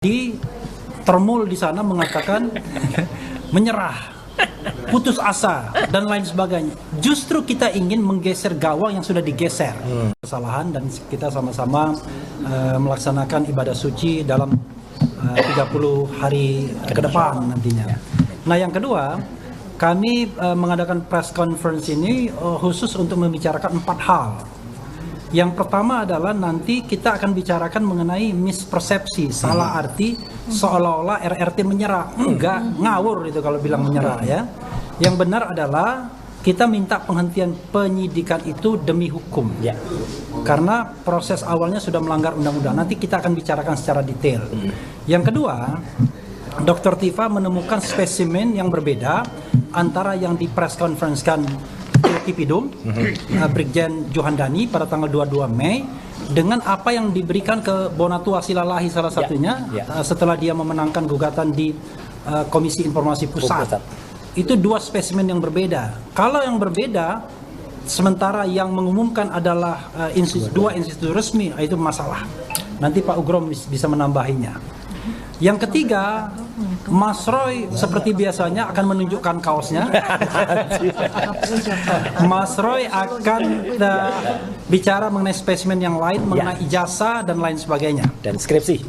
Di termul di sana mengatakan menyerah, putus asa dan lain sebagainya. Justru kita ingin menggeser gawang yang sudah digeser. Kesalahan dan kita sama-sama melaksanakan ibadah suci dalam 30 hari ke depan nantinya. Nah, yang kedua, kami mengadakan press conference ini khusus untuk membicarakan 4 hal. Yang pertama adalah nanti kita akan bicarakan mengenai mispersepsi, salah arti seolah-olah RRT menyerah. Enggak, ngawur itu kalau bilang menyerah ya. Yang benar adalah kita minta penghentian penyidikan itu demi hukum. Ya. Karena proses awalnya sudah melanggar undang-undang. Nanti kita akan bicarakan secara detail. Yang kedua, Dr. Tifa menemukan spesimen yang berbeda antara yang di press conference-kan Tipidum, Brigjen Johandani pada tanggal 22 Mei dengan apa yang diberikan ke Bonatua Silalahi salah satunya setelah dia memenangkan gugatan di Komisi Informasi Pusat. Itu 2 spesimen yang berbeda. Kalau yang berbeda, sementara yang mengumumkan adalah 2 institusi resmi, itu masalah. Nanti Pak Ugrom bisa menambahinya. Yang ketiga, Mas Roy seperti biasanya akan menunjukkan kaosnya. Mas Roy akan bicara mengenai spesimen yang lain, mengenai ijazah dan lain sebagainya. Dan skripsi.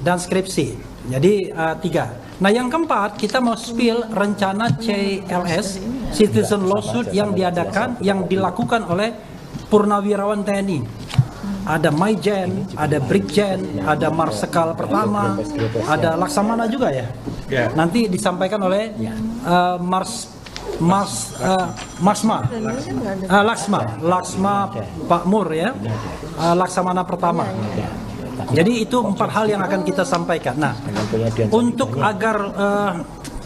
Jadi 3. Nah, yang keempat, kita mau spill rencana CLS, Citizen Lawsuit yang dilakukan oleh Purnawirawan TNI. Ada Maijen, ada Brigjen, ada Marsekal pertama, ada Laksamana juga ya. Nanti disampaikan oleh Laksma Pak Mur ya, Laksamana pertama. Jadi itu 4 hal yang akan kita sampaikan. Nah, untuk agar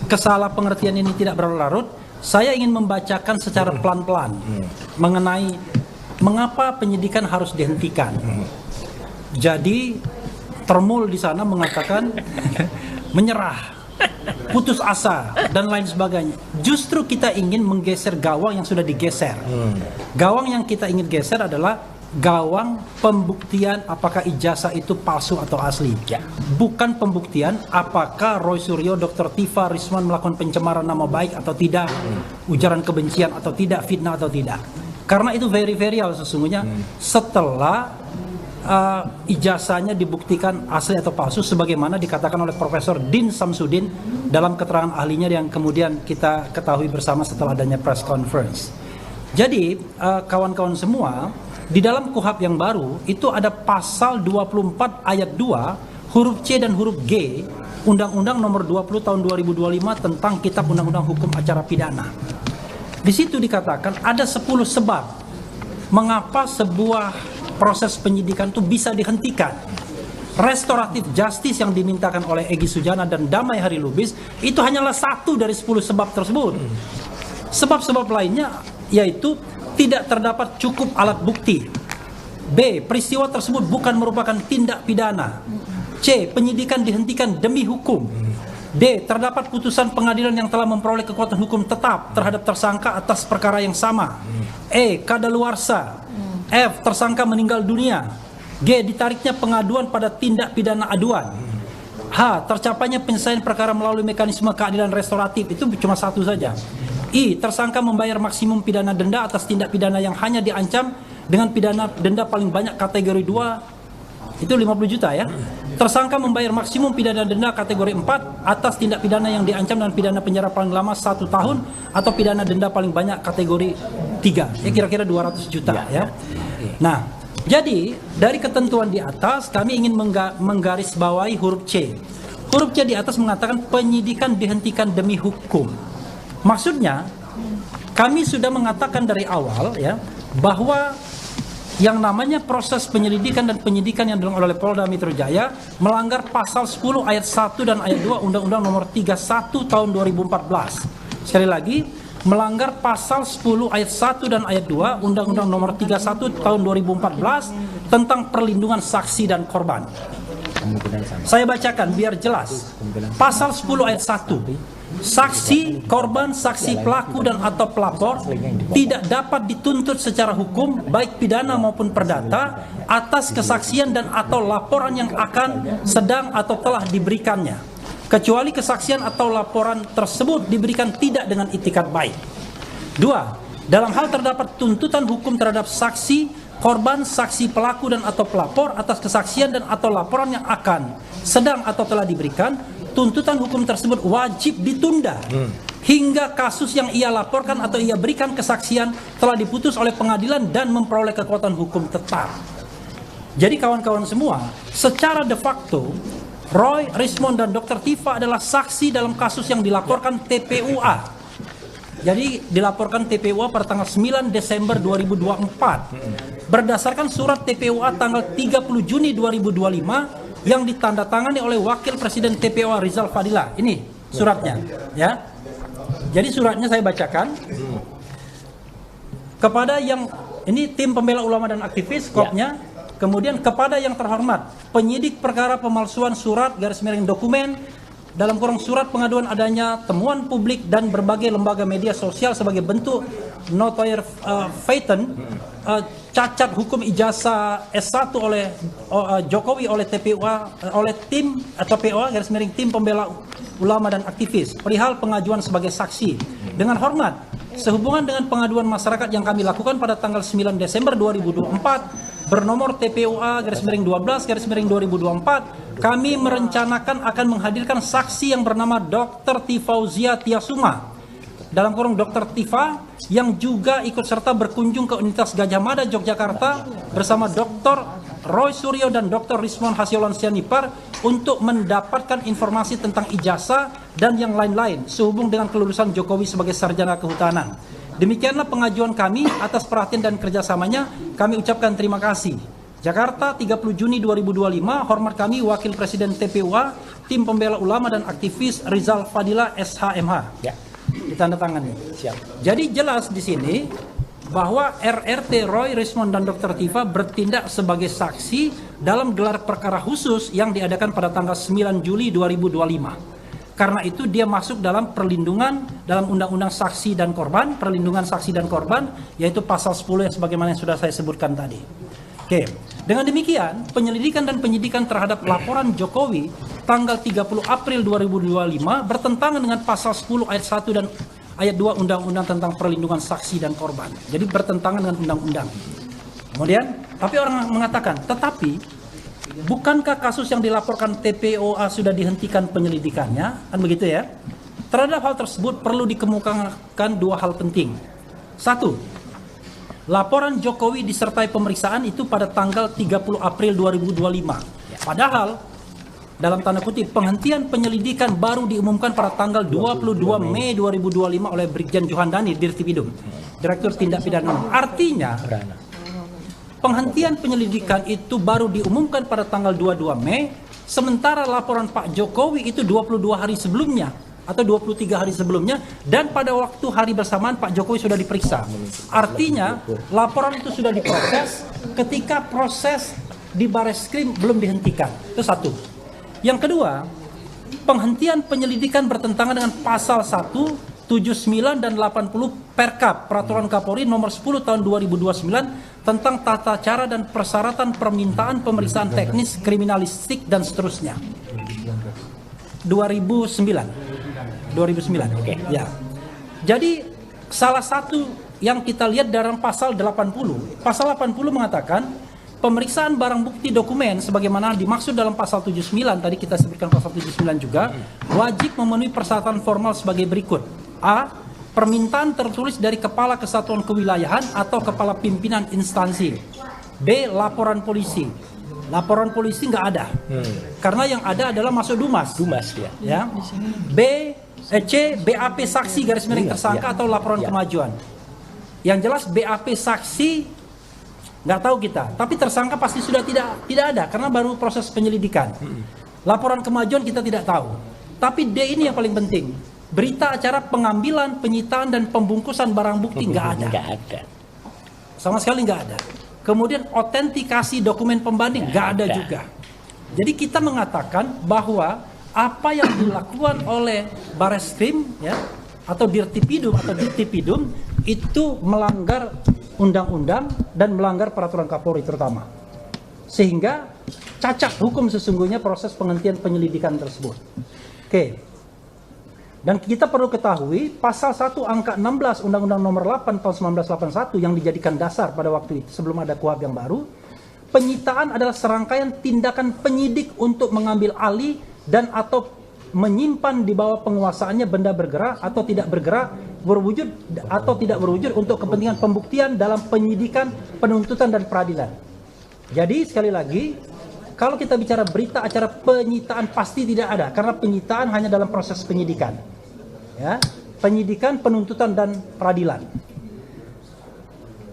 kesalah pengertian ini tidak berlarut, saya ingin membacakan secara pelan-pelan mengenai mengapa penyidikan harus dihentikan. Jadi termul di sana mengatakan menyerah, putus asa dan lain sebagainya. Justru kita ingin menggeser gawang yang sudah digeser. Gawang yang kita ingin geser adalah gawang pembuktian apakah ijazah itu palsu atau asli. Bukan pembuktian apakah Roy Suryo, Dr. Tifa, Risman melakukan pencemaran nama baik atau tidak, ujaran kebencian atau tidak, fitnah atau tidak. Karena itu very real sesungguhnya setelah ijazahnya dibuktikan asli atau palsu sebagaimana dikatakan oleh Profesor Din Samsudin dalam keterangan ahlinya yang kemudian kita ketahui bersama setelah adanya press conference. Jadi kawan-kawan semua, di dalam KUHP yang baru itu ada pasal 24 ayat 2 huruf C dan huruf G Undang-Undang Nomor 20 Tahun 2025 tentang Kitab Undang-Undang Hukum Acara Pidana. Di situ dikatakan ada 10 sebab mengapa sebuah proses penyidikan itu bisa dihentikan. Restoratif justice yang dimintakan oleh Egy Sujana dan Damai Hari Lubis itu hanyalah 1 dari 10 sebab tersebut. Sebab-sebab lainnya yaitu tidak terdapat cukup alat bukti. B. Peristiwa tersebut bukan merupakan tindak pidana. C. Penyidikan dihentikan demi hukum. D. Terdapat putusan pengadilan yang telah memperoleh kekuatan hukum tetap terhadap tersangka atas perkara yang sama. E. Kadaluarsa. F. Tersangka meninggal dunia. G. Ditariknya pengaduan pada tindak pidana aduan. H. Tercapainya penyelesaian perkara melalui mekanisme keadilan restoratif. Itu cuma 1 saja. I. Tersangka membayar maksimum pidana denda atas tindak pidana yang hanya diancam dengan pidana denda paling banyak kategori 2. Itu 50 juta ya. Tersangka membayar maksimum pidana denda kategori 4 atas tindak pidana yang diancam dengan pidana penjara paling lama 1 tahun atau pidana denda paling banyak kategori 3. Ya kira-kira 200 juta ya. Nah, jadi dari ketentuan di atas kami ingin menggarisbawahi huruf C. Huruf C di atas mengatakan penyidikan dihentikan demi hukum. Maksudnya kami sudah mengatakan dari awal ya bahwa yang namanya proses penyelidikan dan penyidikan yang dilakukan oleh Polda Metro Jaya melanggar pasal 10 ayat 1 dan ayat 2 Undang-Undang Nomor 31 Tahun 2014. Sekali lagi, melanggar pasal 10 ayat 1 dan ayat 2 Undang-Undang Nomor 31 Tahun 2014 tentang perlindungan saksi dan korban. Saya bacakan biar jelas. Pasal 10 ayat 1. Saksi, korban, saksi pelaku dan atau pelapor tidak dapat dituntut secara hukum baik pidana maupun perdata atas kesaksian dan atau laporan yang akan, sedang atau telah diberikannya, kecuali kesaksian atau laporan tersebut diberikan tidak dengan itikat baik. 2. Dalam hal terdapat tuntutan hukum terhadap saksi, korban, saksi pelaku dan atau pelapor atas kesaksian dan atau laporan yang akan, sedang atau telah diberikan, tuntutan hukum tersebut wajib ditunda hingga kasus yang ia laporkan atau ia berikan kesaksian telah diputus oleh pengadilan dan memperoleh kekuatan hukum tetap. Jadi kawan-kawan semua, secara de facto Roy, Rismond dan Dr. Tifa adalah saksi dalam kasus yang dilaporkan TPUA. Jadi dilaporkan TPUA pada tanggal 9 Desember 2024 berdasarkan surat TPUA tanggal 30 Juni 2025 yang ditandatangani oleh Wakil Presiden TPUA Rizal Fadila. Ini suratnya, ya. Jadi suratnya saya bacakan. Kepada yang ini tim pembela ulama dan aktivis, kopnya. Kemudian kepada yang terhormat penyidik perkara pemalsuan surat / dokumen dalam kurung surat pengaduan adanya temuan publik dan berbagai lembaga media sosial sebagai bentuk notoire feitan cacat hukum ijazah S1 oleh Jokowi oleh TPUA oleh tim atau POA / tim pembela ulama dan aktivis perihal pengajuan sebagai saksi. Dengan hormat, sehubungan dengan pengaduan masyarakat yang kami lakukan pada tanggal 9 Desember 2024 bernomor TPUA /12/2024, kami merencanakan akan menghadirkan saksi yang bernama Dr. Tifauzia Tiasuma dalam kurung Dr. Tifa yang juga ikut serta berkunjung ke Universitas Gadjah Mada Yogyakarta bersama Dr. Roy Suryo dan Dr. Rismond Hasyolan Sianipar untuk mendapatkan informasi tentang ijazah dan yang lain-lain sehubung dengan kelulusan Jokowi sebagai sarjana kehutanan. Demikianlah pengajuan kami, atas perhatian dan kerjasamanya kami ucapkan terima kasih. Jakarta 30 Juni 2025, hormat kami Wakil Presiden TPUA, tim pembela ulama dan aktivis Rizal Fadila SHMH. Ya. Ditandatangani. Siap. Jadi jelas di sini bahwa RRT Roy, Rismond dan Dr. Tifa bertindak sebagai saksi dalam gelar perkara khusus yang diadakan pada tanggal 9 Juli 2025. Karena itu dia masuk dalam perlindungan dalam Undang-Undang Saksi dan Korban, perlindungan saksi dan korban, yaitu pasal 10 yang sebagaimana yang sudah saya sebutkan tadi. Oke, dengan demikian penyelidikan dan penyidikan terhadap laporan Jokowi tanggal 30 April 2025 bertentangan dengan pasal 10 ayat 1 dan ayat 2 Undang-Undang tentang perlindungan saksi dan korban. Jadi bertentangan dengan undang-undang. Kemudian, tapi orang mengatakan, tetapi bukankah kasus yang dilaporkan TPOA sudah dihentikan penyelidikannya? Kan begitu ya? Terhadap hal tersebut perlu dikemukakan dua hal penting. Satu, laporan Jokowi disertai pemeriksaan itu pada tanggal 30 April 2025. Padahal, dalam tanda kutip, penghentian penyelidikan baru diumumkan pada tanggal 22 Mei 2025 oleh Brigjen Johandani, Dirtipidum, Direktur Tindak Pidana. Artinya, penghentian penyelidikan itu baru diumumkan pada tanggal 22 Mei, sementara laporan Pak Jokowi itu 22 hari sebelumnya atau 23 hari sebelumnya, dan pada waktu hari bersamaan Pak Jokowi sudah diperiksa. Artinya laporan itu sudah diproses ketika proses di Bareskrim belum dihentikan. Itu satu. Yang kedua, penghentian penyelidikan bertentangan dengan pasal 1, 79 dan 80 Perkap Peraturan Kapolri nomor 10 tahun 2029 tentang tata cara dan persyaratan permintaan pemeriksaan teknis kriminalistik dan seterusnya. 2009. Oke. Ya. Jadi salah satu yang kita lihat dalam pasal 80. Pasal 80 mengatakan pemeriksaan barang bukti dokumen sebagaimana dimaksud dalam pasal 79, tadi kita sebutkan pasal 79 juga, wajib memenuhi persyaratan formal sebagai berikut. A. Permintaan tertulis dari Kepala Kesatuan Kewilayahan atau Kepala Pimpinan Instansi. B. Laporan polisi. Laporan polisi nggak ada, karena yang ada adalah masuk Dumas ya. C. BAP saksi / tersangka atau laporan kemajuan. Yang jelas BAP saksi nggak tahu kita, tapi tersangka pasti sudah tidak ada karena baru proses penyelidikan. Laporan kemajuan kita tidak tahu. Tapi D ini yang paling penting. Berita acara pengambilan, penyitaan dan pembungkusan barang bukti nggak ada. Sama sekali nggak ada. Kemudian autentikasi dokumen pembanding nggak ada juga. Jadi kita mengatakan bahwa apa yang dilakukan oleh Bareskrim ya atau Dirtipidum itu melanggar undang-undang dan melanggar peraturan Kapolri terutama, sehingga cacat hukum sesungguhnya proses penghentian penyelidikan tersebut. Oke. Dan kita perlu ketahui pasal 1 angka 16 Undang-Undang Nomor 8 tahun 1981 yang dijadikan dasar pada waktu itu sebelum ada KUHP yang baru, penyitaan adalah serangkaian tindakan penyidik untuk mengambil alih dan atau menyimpan di bawah penguasaannya benda bergerak atau tidak bergerak, berwujud atau tidak berwujud untuk kepentingan pembuktian dalam penyidikan, penuntutan dan peradilan. Jadi sekali lagi, kalau kita bicara berita acara penyitaan pasti tidak ada, karena penyitaan hanya dalam proses penyidikan. Ya, penyidikan, penuntutan dan peradilan.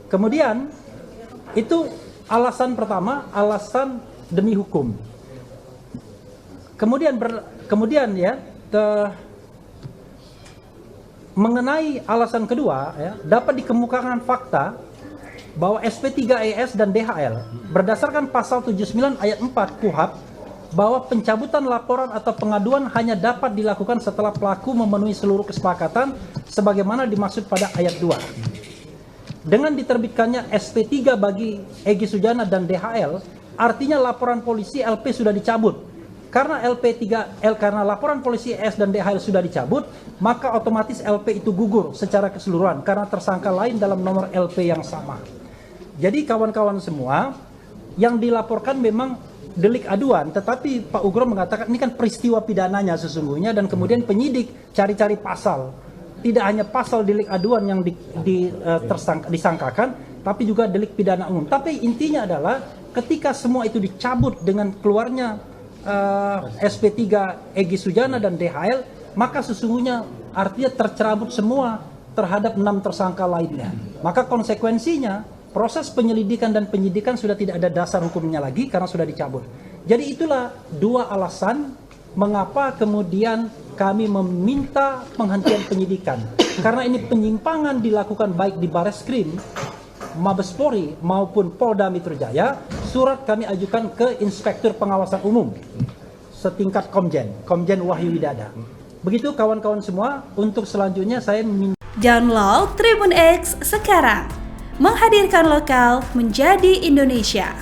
Kemudian itu alasan pertama, alasan demi hukum. Kemudian ya, mengenai alasan kedua ya, dapat dikemukakan fakta bahwa SP3ES dan DHL berdasarkan pasal 79 ayat 4 KUHP bahwa pencabutan laporan atau pengaduan hanya dapat dilakukan setelah pelaku memenuhi seluruh kesepakatan sebagaimana dimaksud pada ayat 2. Dengan diterbitkannya SP3 bagi Egy Sujana dan DHL, artinya laporan polisi LP sudah dicabut. Karena karena laporan polisi S dan DHL sudah dicabut, maka otomatis LP itu gugur secara keseluruhan karena tersangka lain dalam nomor LP yang sama. Jadi kawan-kawan semua, yang dilaporkan memang delik aduan, tetapi Pak Ugro mengatakan ini kan peristiwa pidananya sesungguhnya, dan kemudian penyidik cari-cari pasal. Tidak hanya pasal delik aduan yang disangkakan, tapi juga delik pidana umum. Tapi intinya adalah ketika semua itu dicabut dengan keluarnya SP3 Egy Sujana dan DHL, maka sesungguhnya artinya tercerabut semua terhadap 6 tersangka lainnya. Maka konsekuensinya proses penyelidikan dan penyidikan sudah tidak ada dasar hukumnya lagi karena sudah dicabut. Jadi itulah dua alasan mengapa kemudian kami meminta penghentian penyidikan. Karena ini penyimpangan dilakukan baik di Bareskrim, Mabes Polri maupun Polda Metro Jaya. Surat kami ajukan ke Inspektur Pengawasan Umum setingkat Komjen Wahyu Widada. Begitu kawan-kawan semua, untuk selanjutnya saya meminta download Tribun X sekarang. Menghadirkan lokal menjadi Indonesia.